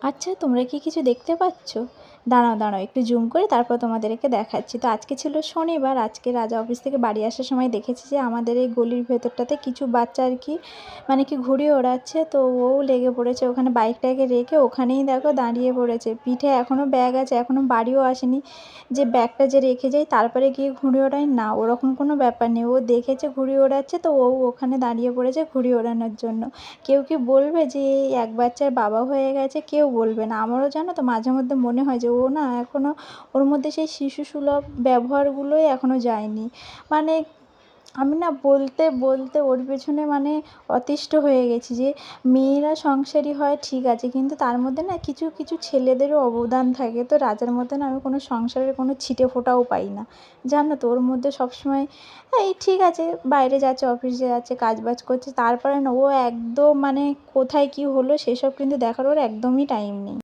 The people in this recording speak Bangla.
আচ্ছা, তোমরা কি কিছু দেখতে পাচ্ছ? দাঁড়াও, দাঁড়াও, একটু জুম করে তারপর তোমাদেরকে দেখাচ্ছি। তো আজকে ছিল শনিবার। আজকে রাজা অফিস থেকে বাড়ি আসার সময় দেখেছি যে আমাদের এই গলির ভেতরটাতে কিছু বাচ্চা আর কি মানে কি ঘুড়ি ওড়াচ্ছে। তো ও লেগে পড়েছে ওখানে, বাইকটাকে রেখে ওখানেই দেখো দাঁড়িয়ে পড়েছে। পিঠে এখনও ব্যাগ আছে, এখনও বাড়িও আসেনি যে ব্যাগটা যে রেখে যাই তারপরে গিয়ে ঘুড়ি ওড়াই, না ওরকম কোনো ব্যাপার নেই। ও দেখেছে ঘুড়ি ওড়াচ্ছে তো ও ওখানে দাঁড়িয়ে পড়েছে ঘুড়ি ওড়ানোর জন্য। কেউ কি বলবে যে এই এক বাচ্চার বাবা হয়ে গেছে? কেউ বলবে না। আমারও জানো তো মাঝে মধ্যে মনে হয় যে ও না এখনও, ওর মধ্যে সেই শিশুসুলভ ব্যবহারগুলোই এখনও যায়নি। মানে আমি না বলতে বলতে ওর পেছনে মানে অতিষ্ঠ হয়ে গেছি যে মেয়েরা সংসারী হয় ঠিক আছে, কিন্তু তার মধ্যে না কিছু কিছু ছেলেদেরও অবদান থাকে। তো রাজার মধ্যে না আমি কোনো সংসারের কোনো ছিটে ফোঁটাও পাই না, জানো তো। ওর মধ্যে সবসময় এই ঠিক আছে, বাইরে যাচ্ছে, অফিসে যাচ্ছে, কাজ বাজ করছে, তারপরে না ও একদম মানে কোথায় কী হলো সেসব কিন্তু দেখার ওর একদমই টাইম নেই।